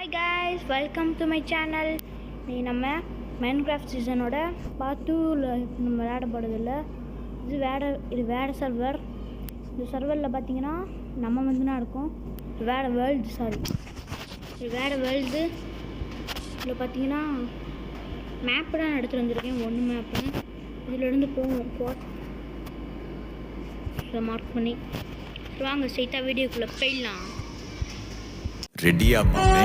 Hi guys, welcome to my channel. நீ நம்ம Minecraft சீசனோட part 2ல நம்ம விளையாட போகிறதில்ல. இது வேறு சர்வர். இந்த சர்வரில் பார்த்தீங்கன்னா நம்ம மட்டும்தான் இருக்கும். வேறு வேர்ல்டு இது வேறு வேர்ல்டு. இதில் பார்த்தீங்கன்னா மேப்பு தான் எடுத்துகிட்டு வந்திருக்கேன். 1 மேப்பு இதிலிருந்து போவோம். இதை மார்க் பண்ணி வாங்க ஸ்ட்ரைட்டாக வீடியோக்குள்ளே போயிடலாம். ரெடியா மாமே?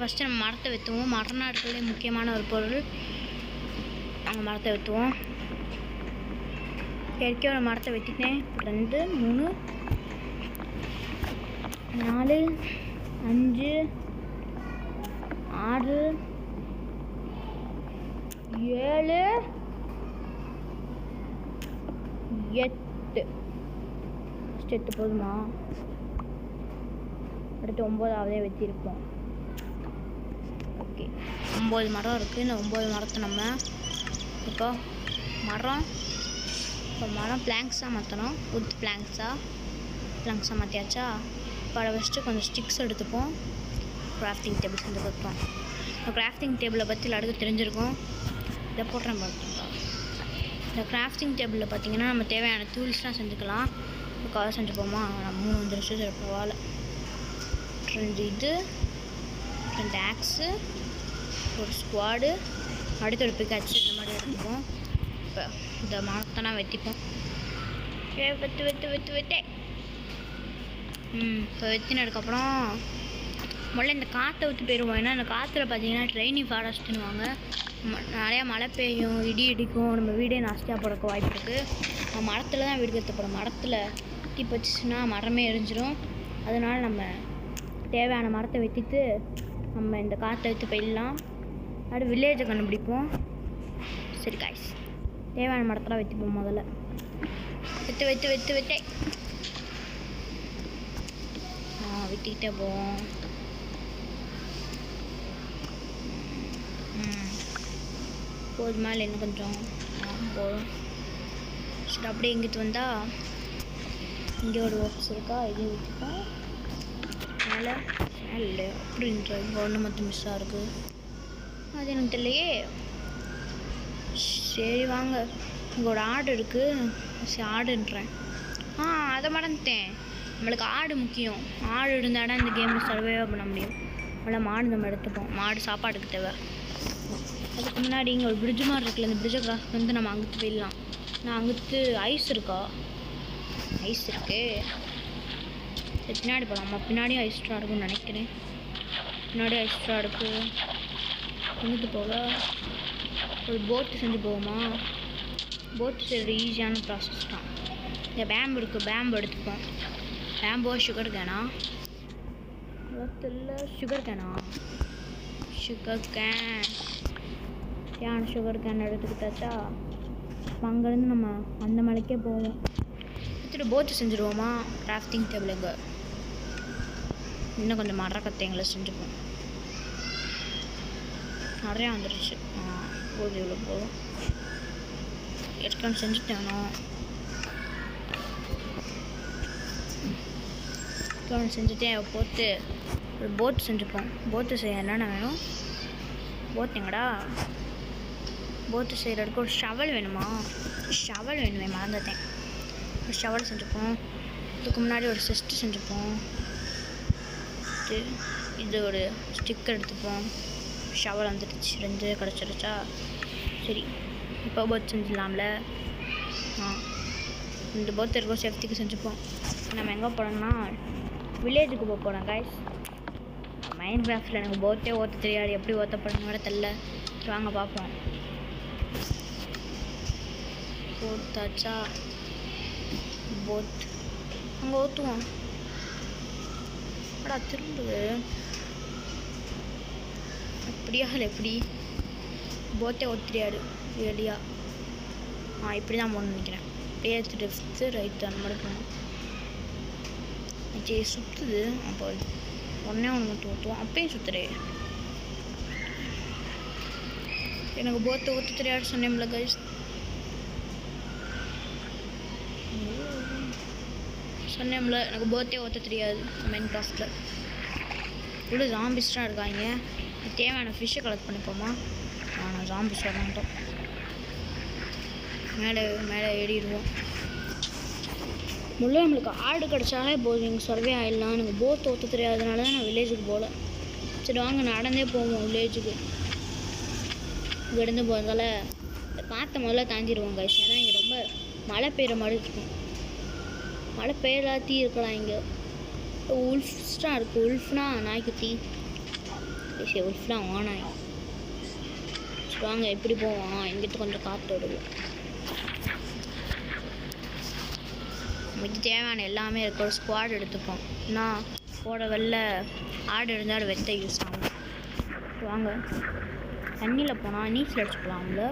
ஃபஸ்ட்டு நம்ம மரத்தை வெற்றுவோம். மரம் இருக்கிறதுலே முக்கியமான ஒரு பொருள். நாங்கள் மரத்தை வெற்றுவோம். ஏற்கனவே ஒரு மரத்தை வெட்டிட்டேன். 2 3 4 5 6 7 8 8 போதுமா? அடுத்து 9ஆவதே வெட்டியிருப்போம். ஓகே, 9 மரம் இருக்குது. இந்த 9 மரத்தை நம்ம இப்போ மரம் பிளாங்க்ஸாக மாற்றணும். உட் பிளாங்க்ஸாக மாற்றியாச்சா? இப்போ அதை வச்சுட்டு கொஞ்சம் ஸ்டிக்ஸ் எடுத்துப்போம். கிராஃப்டிங் டேபிள் செஞ்சு கொடுப்போம். இப்போ கிராஃப்டிங் டேபிளை பற்றி எல்லாருக்கும் தெரிஞ்சிருக்கும். இதை போடுறேன் பார்த்துக்கோங்க. இந்த கிராஃப்டிங் டேபிளில் பார்த்தீங்கன்னா நம்ம தேவையான டூல்ஸ்லாம் செஞ்சுக்கலாம். இப்போ கவர் செஞ்சுப்போமா? நம்ம 3 வந்துருச்சு. சரி, பரவாயில்ல. 2 ஆக்ஸு, ஒரு ஸ்குவாடு, அடுத்து ஒரு பிக்காச்சு, இந்த மாதிரி எடுத்துப்போம். இப்போ இந்த மரத்தை நான் வெட்டிப்போம். வெட்டு இப்போ வெட்டினதுக்கப்புறம் முதல்ல இந்த காற்றை ஊற்றி போயிடுவோம். ஏன்னா இந்த காற்றுல பார்த்தீங்கன்னா ட்ரெயினி ஃபாரஸ்ட்டுன்னுவாங்க. நிறையா மழை பெய்யும், இடி இடிக்கும், நம்ம வீடே நாஸ்தியாக போகிறக்கு வாய்ப்பு இருக்குது. மரத்தில் தான் வீடு கற்றுப்போம். மரத்தில் தீ பச்சுன்னா மரமே எரிஞ்சிடும். அதனால் நம்ம தேவையான மரத்தை வெட்டிட்டு நம்ம இந்த காற்றை எடுத்து போயிடலாம். அடுத்து வில்லேஜை கண்டுபிடிப்போம். சரி காய்ஸ், தேவையான மரத்தெல்லாம் வெட்டிப்போம். முதல்ல வெட்டே வெட்டிக்கிட்டே போவோம். போதுமா? இல்லை இன்னும் கொஞ்சம் போதும். சரி, அப்படியே எங்கிட்டு வந்தால் இங்கே ஒரு ஒர்க்ஸ் இருக்கா? இதையும் வச்சுப்போம். மேலே இல்லை அப்படின்ற இங்கே ஒன்று மட்டும் மிஸ்ஸாக இருக்குது. அது எனக்கு தெரியலையே. சரி வாங்க, இங்கே ஒரு ஆடு இருக்குது. சரி, ஆடுன்றேன். அதை மறந்துட்டேன். நம்மளுக்கு ஆடு முக்கியம். ஆடு இருந்தால் இந்த கேமில் சர்வே பண்ண முடியும். அதனால் மாடு நம்ம எடுத்துப்போம். மாடு சாப்பாடுக்கு தேவை. அதுக்கு முன்னாடி இங்கே ஒரு பிரிட்ஜ் மாதிரி இருக்குல்ல, இந்த பிரிட்ஜை கிராஸ் வந்து நம்ம அங்கிட்டு போயிடலாம். நான் அங்கிட்டு ஐஸ் இருக்கா? ஐஸ் இருக்குது. பின்னாடி போகலாமா? பின்னாடி ஐஸ்ட்ரா இருக்குன்னு நினைக்கிறேன். பின்னாடி ஐஸ்ட்ரா இருக்குது. கொண்டுட்டு போக ஒரு போட்டு செஞ்சு போவோமா? போட்டு செய்கிற ஈஸியான ப்ராசஸ் தான். இந்த பேம்பு இருக்குது. பேம்பு எடுத்துப்போம். பேம்போ சுகர் கேனா? சுகர் கேன் ஏன் சுகர் கேன் எடுத்துக்கிட்டாச்சா? அங்கேருந்து நம்ம அந்த மலைக்கே போவோம். எடுத்துகிட்டு போட்டு செஞ்சுருவோமா? கிராஃப்டிங் டேபிளுங்க இன்னும் கொஞ்சம் மரக்கத்தைங்களை செஞ்சுப்போம். நிறையா வந்துடுச்சு. போது இவ்வளோ போதும். ஏற்கனவே செஞ்சுட்டேனோ? செஞ்சுட்டேன். போட்டு ஒரு போட்டு செஞ்சுப்போம். போட்டு செய்ய என்னென்ன வேணும்? போட் எங்கடா? போட்டு செய்கிறதுக்கு ஒரு ஷவல் வேணுமா? ஷவல் வேணுமே, மறந்துட்டேன். ஒரு ஷவல் செஞ்சுப்போம். இதுக்கு முன்னாடி ஒரு செஸ்ட்டு செஞ்சுப்போம். இது ஒரு ஸ்டிக்கர் எடுத்துப்போம். ஷவர் வந்துடுச்சு, 2 கிடச்சிருச்சா. சரி, இப்போ போட் செஞ்சிடலாம்ல. இந்த போட் இருக்கும் சேஃப்டிக்கு செஞ்சுப்போம். நம்ம எங்கே போனோம்னா வில்லேஜுக்கு போக போகிறோம் கைஸ். மைண்ட் கிராஃப்டில் எனக்கு போட்டே ஓட்ட தெரியாது, எப்படி ஓட்டப்படணும் கூட தெரில. வாங்க பார்ப்போம். போட்டாச்சா போட் அங்கே ஓட்டுவோம். அடா திரும்புது அப்படியா? எப்படி போட்டே ஓட்ட தெரியாது வெளியா? இப்படி தான் போகணும்னு நினைக்கிறேன். அப்படியே லெஃப்ட்டு ரைட்டு அந்த மாதிரி போகணும். சரி சுற்றுது. அப்போ ஒன்றே மட்டும் ஊற்றுவோம். அப்பயும் சுற்றுறே. எனக்கு போத்தை ஊற்ற தெரியாது சொன்னேன்ல கைஸ். சொன்னேன்ல எனக்கு போத்தே ஊற்ற தெரியாது மைண்ட் கிராஃப்டில். இவ்வளோ ஜாம்பிஸ்டாக இருக்காங்க. தேவையான ஃபிஷ்ஷை கலெக்ட் பண்ணிப்போமா? நான் ஜாம்பிஸ் வரமாட்டோம். மேலே மேலே ஏறிடுவோம். முள்ள நம்மளுக்கு ஆடு கிடச்சாலே போதும், எங்கள் சர்வே ஆகிடலாம். எனக்கு போட் ஓட்ட தெரியாதனால தான் நான் வில்லேஜுக்கு போகல. சரி வாங்க நடந்தே போவோம் வில்லேஜுக்கு. இங்கேருந்து போகிறதால பார்த்த முதல்ல தாண்டிடுவோம் கைஸ். ஏன்னா இங்கே ரொம்ப மழை பெய்கிற மாதிரி இருக்கும். மழை பெய்யலாத்தி இருக்கலாம் இங்கே. உல்ஃப்ஸ்டாக இருக்குது. உல்ஃப்னா நாய்க்குட்டி. சரி உல்ஃப்னா ஓனாய். சரி வாங்க எப்படி போவோம்? இங்கிட்ட கொஞ்சம் காற்று விடுவோம். நமக்கு தேவையான எல்லாமே இருக்க ஒரு ஸ்குவாட் எடுத்துப்போம். நான் போட வெளில ஆடு இருந்தால் வெத்த யூஸ் ஆகும். வாங்க தண்ணியில் போனால் நீச்சல் அடிச்சுக்கலாம்ல.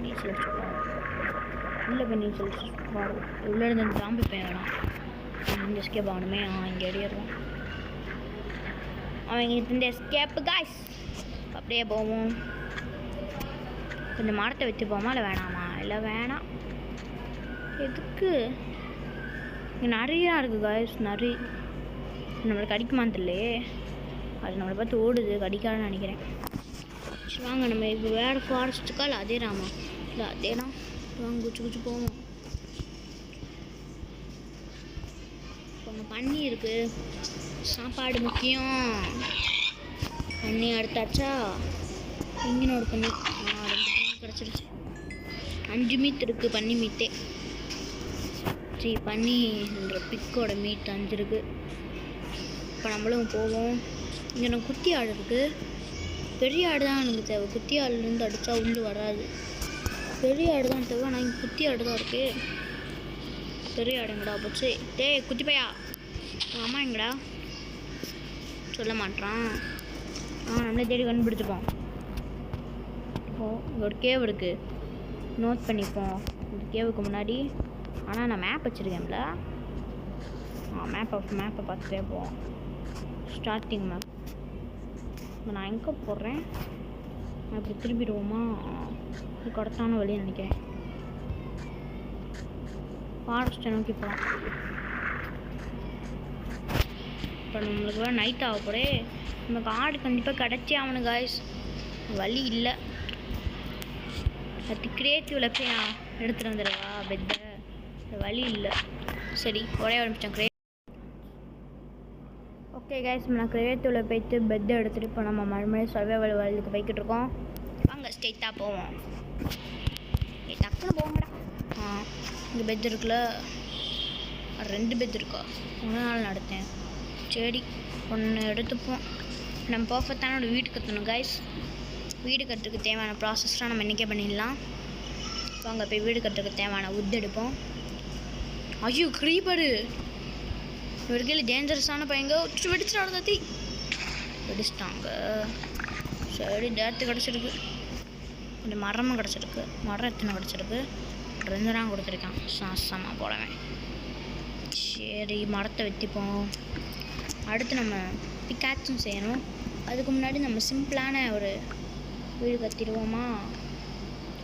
நீச்சல் அடிச்சுக்கலாம். இல்லை இப்போ நீச்சல் அடிச்சுக்கலாம். உள்ளே இருந்து ஜாம்பி பையன் வேணாம். இந்த எஸ்கேப் ஆகணுமே. இங்கே ஏறிடுவோம். அவங்க இந்த எஸ்கேப்பு காய்ஸ். அப்படியே போவோம். கொஞ்சம் மரத்தை வச்சு போமா இல்லை வேணாமா? இல்லை வேணாம். எதுக்கு? இங்கே நிறையா இருக்குது காய்ஸ். நிறைய நம்மளுக்கு கடிக்குமான்னு தெரியலையே. அது நம்மளை பார்த்து ஓடுது, கடிக்காதுன்னு நினைக்கிறேன். சரி வாங்க நம்ம இப்போ வேறு ஃபாரஸ்ட்டுக்கா இல்லை அதே ராமா? இல்லை அதேனா. வாங்க குச்சி குச்சி போவோம். கொஞ்சம் பண்ணி இருக்குது. சாப்பாடு முக்கியம். பண்ணி எடுத்தாச்சா? இங்கேனோட பண்ணி 2 பண்ணி கிடச்சிருச்சு. 5 மீட் இருக்குது பண்ணி மீட்டே. சரி பண்ணின்ற பிக்கோட மீட் 5 இருக்குது. இப்போ நம்மளும் போவோம். இங்கே எனக்கு குட்டி ஆடு இருக்குது. பெரிய ஆடு தான் எனக்கு தேவை. குட்டி ஆடுலேருந்து அடித்தா உள்ளு வராது. பெரிய ஆடு தான் தேவை. ஆனால் இங்கே குட்டி ஆடு தான் இருக்குது. பெரிய ஆடுங்கடா போச்சு. குட்டி பையா அம்மா எங்கடா? சொல்ல மாட்டான். நம்மளே தேடி கண்டுபிடிச்சிப்போம். இங்கே ஒரு கேவ் இருக்குது, நோட் பண்ணிப்போம். இந்த கேவுக்கு முன்னாடி ஆனால் நான் மேப் வச்சுருக்கேன்ல. மேப்பை பார்த்துட்டே போவோம். ஸ்டார்டிங் மேப் நான் எங்கே போடுறேன்? நான் இப்படி திரும்பிடுவோமா? இது கரெக்டான வழின்னு நினைக்கிறேன். ஃபாரஸ்ட்டை நோக்கி போகலாம். இப்போ நம்மளுக்கு நைட் ஆக போகிறே. நமக்கு ஆடு கண்டிப்பாக கிடச்சி ஆகணும் காய்ஸ். வழி இல்லை. அது கிரியேட்டிவில் போய் எடுத்துகிட்டு வந்துடுவா பெட்டை. வழி இல்லை. சரி ஒரே ஒரு நிமிஷம். ஓகே கைஸ், நான் கிரியேட்டிவில் போய்ட்டு பெட்டை எடுத்துகிட்டு இப்போ நம்ம மறுபடியும் சர்வைவல் வேர்ல்டுக்கு போய்கிட்டு இருக்கோம். வாங்க ஸ்ட்ரெயிட்டாக போவோம். டக்குன்னு போங்கடா. இங்கே பெட் இருக்குல்ல, 2 பெட் இருக்கா? 1 நாள் நடத்தேன். சரி 1 எடுத்துப்போம். நம்ம பர்ஃபெக்டான ஒரு வீடு கட்டணும் கைஸ். வீடு கட்டுறதுக்கு தேவையான ப்ராசஸ்லாம் நம்ம இன்றைக்கே பண்ணிடலாம். வாங்க போய் வீடு கட்டுறதுக்கு தேவையான உட் எடுப்போம். ஐயோ க்ரீப்பரு! இவருக்கையில் டேஞ்சரஸான பையங்க வெடிச்சிடாடு தத்தி வெடிச்சிட்டாங்க. சரி டேத்து கிடச்சிருக்கு. கொஞ்சம் மரமும் கிடச்சிருக்கு. மரம் எத்தனை கிடச்சிருக்கு? 2 தான் கொடுத்துருக்கான். சாசமாக போடவேன். சரி மரத்தை வெட்டிப்போம். அடுத்து நம்ம பிக்காச்சும் செய்யணும். அதுக்கு முன்னாடி நம்ம சிம்பிளான ஒரு வீடு கட்டிடுவோமா?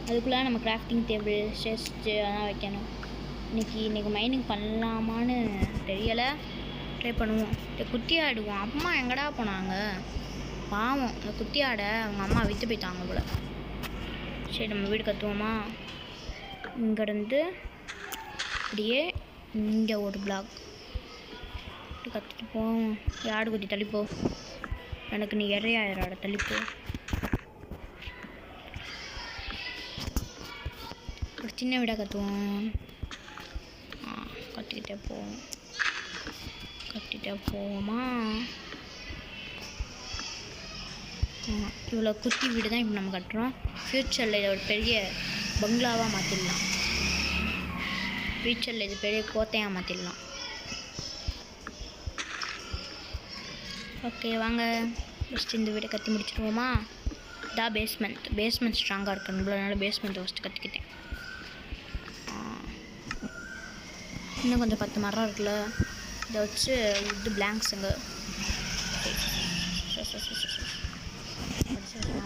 அதுக்குள்ளே நம்ம கிராஃப்டிங் டேபிள், செஸ்ட்டு அதெல்லாம் வைக்கணும். இன்றைக்கி மைனிங் பண்ணலாமான்னு தெரியலை. ட்ரை பண்ணுவோம். குட்டி ஆடுவோம். அம்மா எங்கடா போனாங்க? பாவம் அந்த குட்டி ஆடை அவங்க அம்மா விற்று போயிட்டாங்க போல். சரி நம்ம வீடு கட்டுவோமா? இங்கேருந்து அப்படியே இங்கே ஒரு பிளாக் இப்படி கற்றுட்டு போவோம். ஆடு குட்டி தள்ளிப்போ, எனக்கு நீ இறையாயிராட தள்ளிப்போ. ஒரு சின்ன வீடாக கற்றுவோம். கட்டிக்கிட்டே போவோம், கட்டிகிட்டே போவோமா. இவ்வளோ குட்டி வீடு தான் இப்போ நம்ம கட்டுறோம். ஃப்யூச்சரில் இதை ஒரு பெரிய பங்களாவாக மாற்றிடலாம். ஃப்யூச்சரில் இது பெரிய கோட்டையாக மாற்றிடலாம். ஓகே வாங்க ஃபஸ்ட்டு இந்த வீடை கட்டி முடிச்சிடுவோமா. இதான் பேஸ்மெண்ட் ஸ்ட்ராங்காக இருக்கணும். இவ்வளோ பேஸ்மெண்ட் ஃபஸ்ட்டு கட்டிக்கிட்டேன். இன்னும் கொஞ்சம் 10 மரம் இருக்குல்ல, இதை வச்சு இது பிளாங்க்ஸுங்க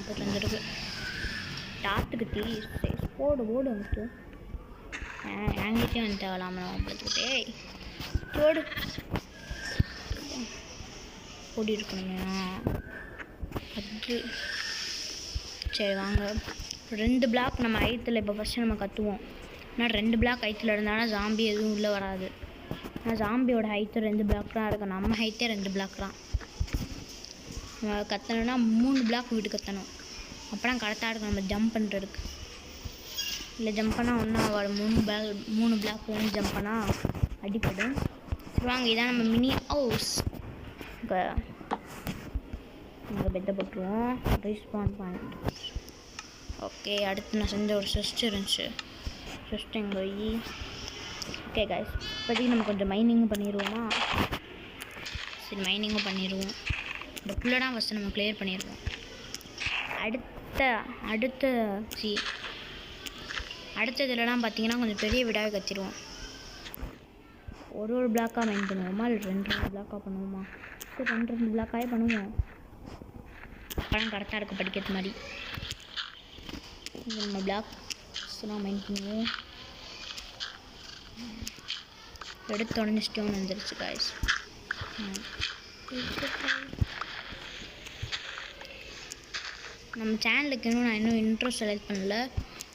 42 இருக்கு. டாத்துக்கு தீ போடு வந்துட்டு என்கிட்டே வந்து தேவலாம நம்மளுக்கிட்டே போடு பொடி இருக்கணுமே அது. சரி வாங்க 2 பிளாக் நம்ம ஐத்தில் இப்போ ஃபஸ்ட்டு நம்ம கற்றுவோம். ஆனால் 2 பிளாக் ஹைட்டில் இருந்தாலும் ஜாம்பி எதுவும் உள்ளே வராது. ஆனால் ஜாம்பியோட ஹைட்டு 2 பிளாக் தான் இருக்கும். நம்ம ஹைட்டே 2 பிளாக் தான். நம்ம கற்றணுன்னா 3 பிளாக் வீடு கற்றணும். அப்போலாம் கரெக்டாக இருக்கும் நம்ம ஜம்ப் பண்ணுறதுக்கு. இல்லை ஜம்ப் பண்ணால் ஒன்றும் ஒரு 3 பிளாக் வந்து ஜம்ப் பண்ணால் அடிப்படும். வாங்க இதான் நம்ம மினி ஹவுஸ். இங்கே பெட்டை போட்டுருவோம். Respawn point. ஓகே அடுத்து நான் செஞ்ச ஒரு செஸ்ட் இருந்துச்சு. செஸ்ட் எங்கே போய். ஓகே கைஸ் இப்போதைக்கு நம்ம கொஞ்சம் மைனிங்கும் பண்ணிடுவோமா. சரி மைனிங்கும் பண்ணிடுவோம். இந்த புல்லடாக ஃபஸ்ட்டு நம்ம கிளியர் பண்ணிடுவோம். அடுத்ததுலலாம் பார்த்தீங்கன்னா கொஞ்சம் பெரிய வீடாக கட்டிடுவோம். ஒரு பிளாக்காக மைன் பண்ணுவோமா இல்லை 2 பிளாக்காக பண்ணுவோமா. 2 பிளாக்காகவே பண்ணுவோம். அப்போலாம் கரெக்டாக இருக்கும் படிக்கிறது மாதிரி. நம்ம பிளாக்ஸ்லாம் மைன் பண்ணுவோம். எடுத்த உடனே ஸ்டோன் வந்துருச்சு காய்ஸ். நம்ம சேனலுக்கு நான் இன்னும் இன்ட்ரோ செலக்ட் பண்ணல.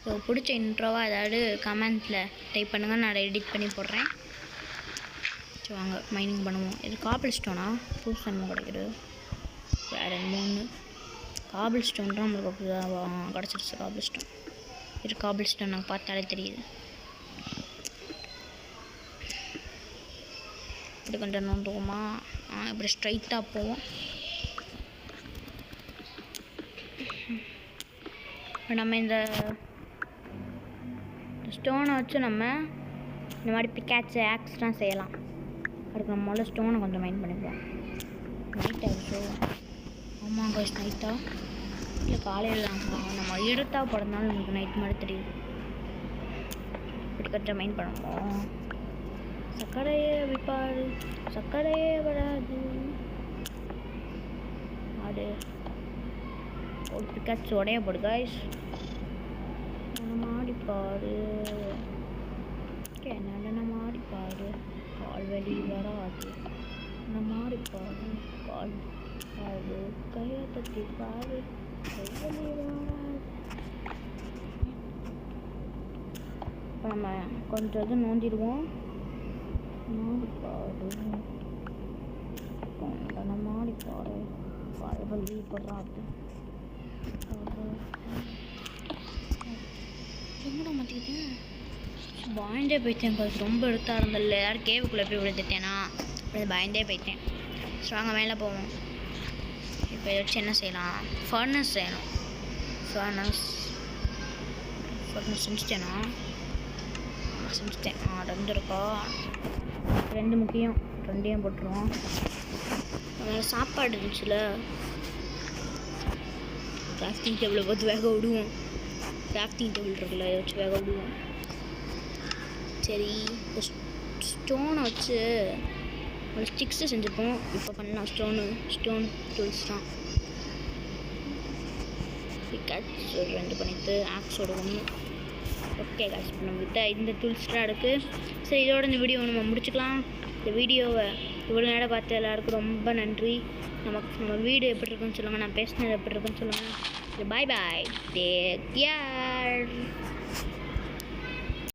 ஸோ பிடிச்ச இன்ட்ரோவாக ஏதாவது கமெண்ட்டில் டைப் பண்ணுங்கள், நான் எடிட் பண்ணி போடுறேன். ஸோ வாங்க மைனிங் பண்ணுவோம். இது காபிள் ஸ்டோனா புதுசு நம்ம கிடைக்கிறது. வேறு 3 காபிள் ஸ்டோன் தான் நம்மளுக்கு கிடச்சிருச்சு. காபிள் ஸ்டோன் இது காபிள் ஸ்டோன் நாங்கள் பார்த்தாலே தெரியுது. இப்படி கொஞ்சம் நோண்டுவோமா. இப்படி ஸ்ட்ரைட்டாக போவோம். இப்போ நம்ம இந்த ஸ்டோனை வச்சு நம்ம இந்த மாதிரி பிக்காட்ஸு ஆக்ஸ்லாம் செய்யலாம். அதுக்கு நம்ம முதல்ல ஸ்டோனை கொஞ்சம் மைண்ட் பண்ணிப்போம். நைட் ஆகிடுச்சோ. ஆமாம் காய்ஸ் நைட்டாக இல்லை காலையில் நம்ம இருட்டா போடுறதுனால நமக்கு நைட் மாதிரி தெரியுது. இப்படி கொஞ்சம் மைண்ட் பண்ணுவோம். சக்கரையே விற்பாரு சக்கரையே வராது. அது ஒரு பிக்காட்ஸ் உடைய போடு காய்ஸ். மாடிப்பாரு நம்ம மாடிப்பாரு கால் வலி வராது. நம்ம மாடிப்பாரு கால் அது கையை தட்டி பாரு வலி வராது. இப்போ நம்ம கொஞ்சம் இது நோண்டிடுவோம். மாடிப்பாரு நம்ம மாடிப்பாரு கால் வலி வராது. எங்கடா மாற்றிக்கிட்டேன். பயந்தே போயிட்டேன். ரொம்ப எடுத்தா இருந்தல யாரும் கேவுக்குள்ளே போய் விழுந்துட்டேனா அப்படி பயந்தே போயிட்டேன். ஸோ வாங்க மேலே போவோம். இப்போ வச்சு என்ன செய்யலாம். ஃபர்னஸ் செய்யணும். ஃபர்னஸ் செஞ்சுட்டேனா செஞ்சுட்டேன். 2 இருக்கா. 2 முக்கியம். 2 போட்டுருவோம். அதில் சாப்பாடு இருந்துச்சுல கிராஃப்டிங் டேபிளை பார்த்து வேக விடுவோம். கிராஃப்டிங் டேபிள் இருக்குல்ல அதை வச்சு வேக விடுவோம். சரி ஸ்டோனை வச்சு ஒரு ஸ்டிக்ஸு செஞ்சுப்போம். இப்போ பண்ணலாம் ஸ்டோன் டூல்ஸ் தான். பிக்காட்ஸ் 2 பண்ணிட்டு ஆக்ஸோட 1. ஓகே காசு இப்போ நம்மகிட்ட இந்த டூல்ஸ்லாம் இருக்குது. சரி இதோட இந்த வீடியோ நம்ம முடிச்சுக்கலாம். இந்த வீடியோவை இவ்வளோ நேரம் பார்த்து எல்லாருக்கும் ரொம்ப நன்றி. நம்ம வீடியோ எப்படி இருக்குன்னு சொல்லுங்கள். நான் பேசினது எப்படி இருக்குன்னு சொல்லுங்கள். பாய் பாய், டேக் கேர்.